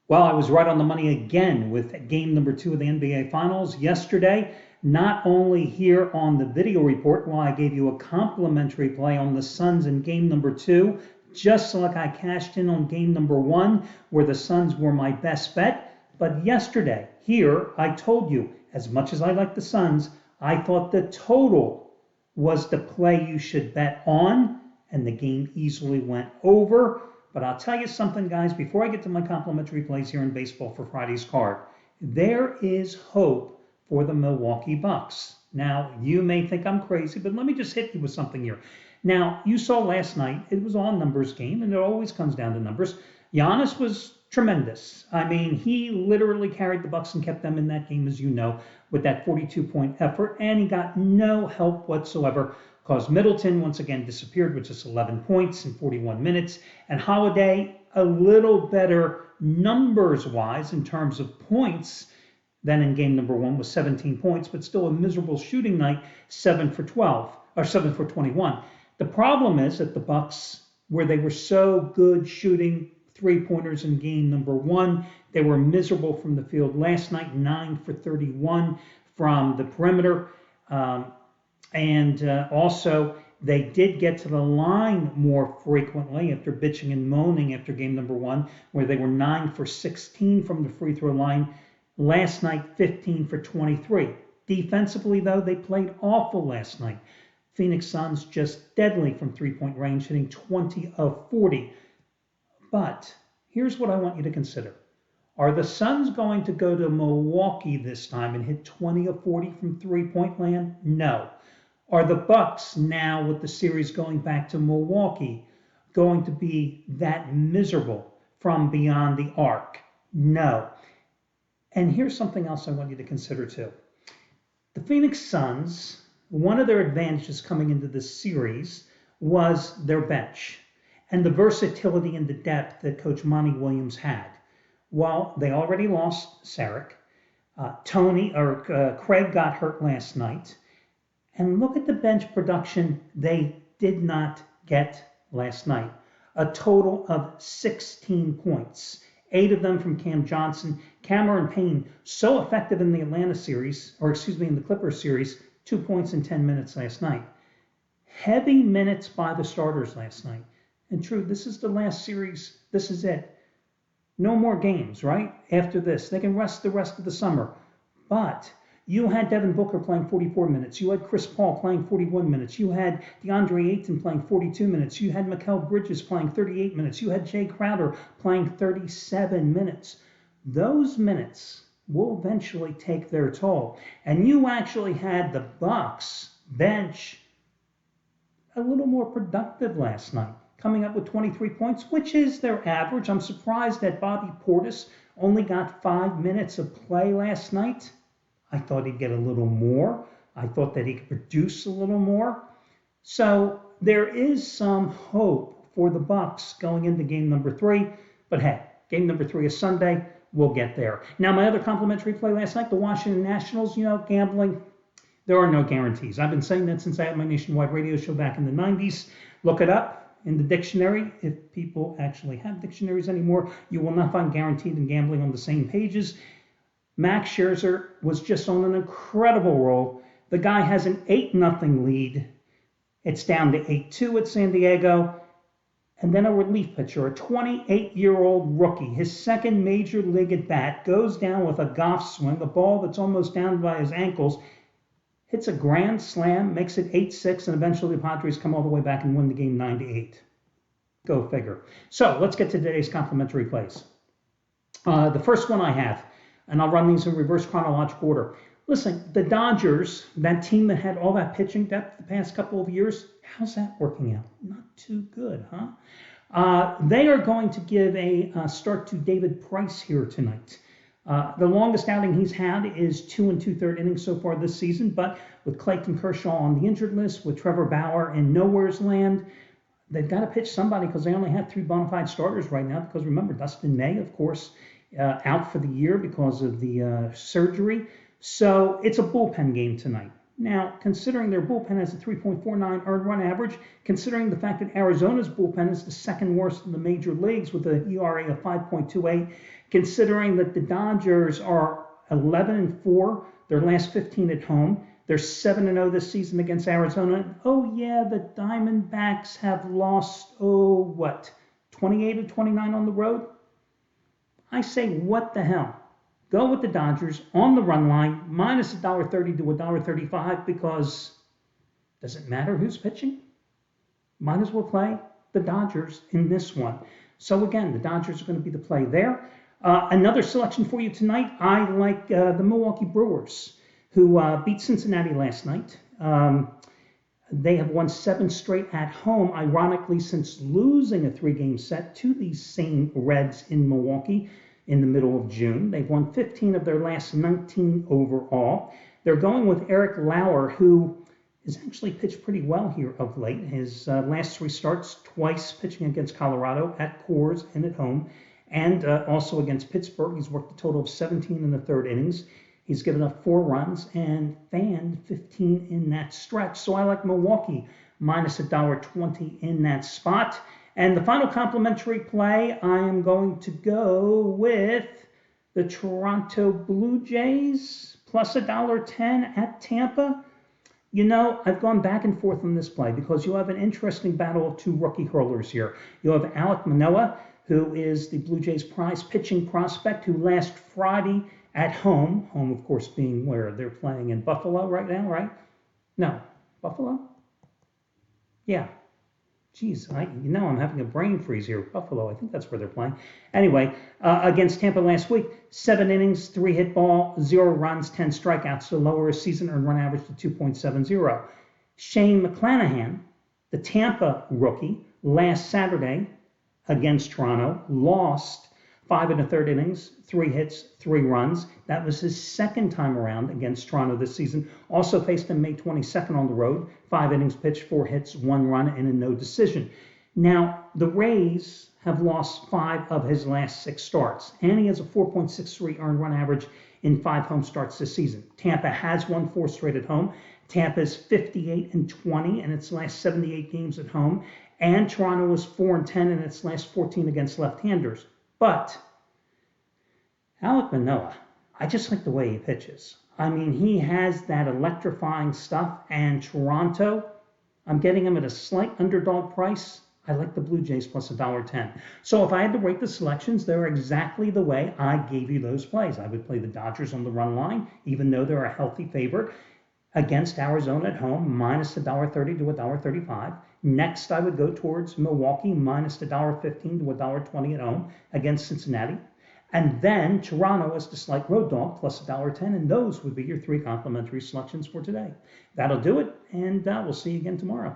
Well, I was right on the money again with game number 2 of the NBA Finals yesterday. Not only here on the video report, while I gave you a complimentary play on the Suns in game number 2, just like I cashed in on game number 1, where the Suns were my best bet. But yesterday, here, I told you, as much as I like the Suns, I thought the total was the play you should bet on, and the game easily went over. But I'll tell you something, guys, before I get to my complimentary plays here in baseball for Friday's card, there is hope for the Milwaukee Bucks. Now, you may think I'm crazy, but let me just hit you with something here. Now, you saw last night, it was all numbers game, and it always comes down to numbers. Giannis was tremendous. I mean, he literally carried the Bucks and kept them in that game, as you know, with that 42-point effort, and he got no help whatsoever because Middleton once again disappeared with just 11 points in 41 minutes, and Holiday a little better numbers-wise in terms of points than in game number 1 with 17 points, but still a miserable shooting night, 7 for 12, or 7 for 21. The problem is that the Bucks, where they were so good shooting three-pointers in game number 1, they were miserable from the field last night, 9 for 31 from the perimeter. Also, they did get to the line more frequently after bitching and moaning after game number 1, where they were 9 for 16 from the free throw line. Last night, 15 for 23. Defensively, though, they played awful last night. Phoenix Suns just deadly from three-point range, hitting 20 of 40. But here's what I want you to consider. Are the Suns going to go to Milwaukee this time and hit 20 of 40 from three-point land? No. Are the Bucks now, with the series going back to Milwaukee, going to be that miserable from beyond the arc? No. And here's something else I want you to consider too. The Phoenix Suns, one of their advantages coming into this series was their bench and the versatility and the depth that Coach Monty Williams had. Well, they already lost Saric. Craig got hurt last night. And look at the bench production they did not get last night. A total of 16 points. 8 of them from Cam Johnson. Cameron Payne, so effective in the in the Clippers series, 2 points in 10 minutes last night. Heavy minutes by the starters last night. And true, this is the last series. This is it. No more games, right? After this. They can rest the rest of the summer. But you had Devin Booker playing 44 minutes. You had Chris Paul playing 41 minutes. You had DeAndre Ayton playing 42 minutes. You had Mikal Bridges playing 38 minutes. You had Jay Crowder playing 37 minutes. Those minutes will eventually take their toll. And you actually had the Bucks bench a little more productive last night, coming up with 23 points, which is their average. I'm surprised that Bobby Portis only got 5 minutes of play last night. I thought he'd get a little more. I thought that he could produce a little more. So there is some hope for the Bucks going into game number 3. But hey, game number 3 is Sunday. We'll get there. Now, my other complimentary play last night, the Washington Nationals, gambling, there are no guarantees. I've been saying that since I had my nationwide radio show back in the 90s. Look it up in the dictionary. If people actually have dictionaries anymore, you will not find guaranteed and gambling on the same pages. Max Scherzer was just on an incredible roll. The guy has an 8-0 lead. It's down to 8-2 at San Diego. And then a relief pitcher, a 28-year-old rookie, his second major league at bat, goes down with a golf swing, a ball that's almost down by his ankles, hits a grand slam, makes it 8-6, and eventually the Padres come all the way back and win the game 9-8. Go figure. So let's get to today's complimentary plays. The first one I have, and I'll run these in reverse chronological order. Listen, the Dodgers, that team that had all that pitching depth the past couple of years, how's that working out? Not too good, huh? They are going to give a start to David Price here tonight. The longest outing he's had is 2 2/3 innings so far this season, but with Clayton Kershaw on the injured list, with Trevor Bauer in nowhere's land, they've got to pitch somebody because they only have 3 bona fide starters right now. Because remember, Dustin May, of course, out for the year because of the surgery. So it's a bullpen game tonight. Now, considering their bullpen has a 3.49 earned run average, considering the fact that Arizona's bullpen is the second worst in the major leagues with an ERA of 5.28, considering that the Dodgers are 11-4, their last 15 at home, they're 7-0 this season against Arizona. Oh yeah, the Diamondbacks have lost, 28 or 29 on the road? I say, what the hell? Go with the Dodgers on the run line, minus $1.30 to $1.35, because does it matter who's pitching? Might as well play the Dodgers in this one. So again, the Dodgers are going to be the play there. Another selection for you tonight, I like the Milwaukee Brewers, who beat Cincinnati last night. They have won 7 straight at home, ironically, since losing a 3-game set to these same Reds in Milwaukee in the middle of June. They've won 15 of their last 19 overall. They're going with Eric Lauer, who has actually pitched pretty well here of late. His last 3 starts, twice pitching against Colorado at Coors and at home, and also against Pittsburgh. He's worked a total of 17 in the 3rd innings. He's given up 4 runs and fanned 15 in that stretch. So I like Milwaukee minus $1.20 in that spot. And the final complimentary play, I am going to go with the Toronto Blue Jays plus $1.10 at Tampa. You know, I've gone back and forth on this play because you have an interesting battle of 2 rookie hurlers here. You have Alec Manoa, who is the Blue Jays' prize pitching prospect, who last Friday at home of course being where they're playing in Buffalo right now, right? No, Buffalo? Yeah. Geez, I'm having a brain freeze here. Buffalo, I think that's where they're playing. Anyway, against Tampa last week, 7 innings, 3 hit ball, 0 runs, 10 strikeouts to lower his season earned run average to 2.70. Shane McClanahan, the Tampa rookie, last Saturday against Toronto, lost 5 1/3 innings, 3 hits, 3 runs. That was his 2nd time around against Toronto this season. Also faced him May 22nd on the road. 5 innings pitched, 4 hits, 1 run, and a no decision. Now, the Rays have lost 5 of his last 6 starts, and he has a 4.63 earned run average in 5 home starts this season. Tampa has won 4 straight at home. Tampa is 58-20 in its last 78 games at home, and Toronto is 4-10 in its last 14 against left-handers. But Alec Manoa, I just like the way he pitches. I mean, he has that electrifying stuff, and Toronto, I'm getting him at a slight underdog price. I like the Blue Jays plus $1.10. So if I had to rate the selections, they're exactly the way I gave you those plays. I would play the Dodgers on the run line, even though they're a healthy favorite, against Arizona at home, minus $1.30 to $1.35. Next, I would go towards Milwaukee, minus $1.15 to $1.20 at home against Cincinnati. And then Toronto as the slight road dog, plus $1.10. And those would be your 3 complimentary selections for today. That'll do it, and we'll see you again tomorrow.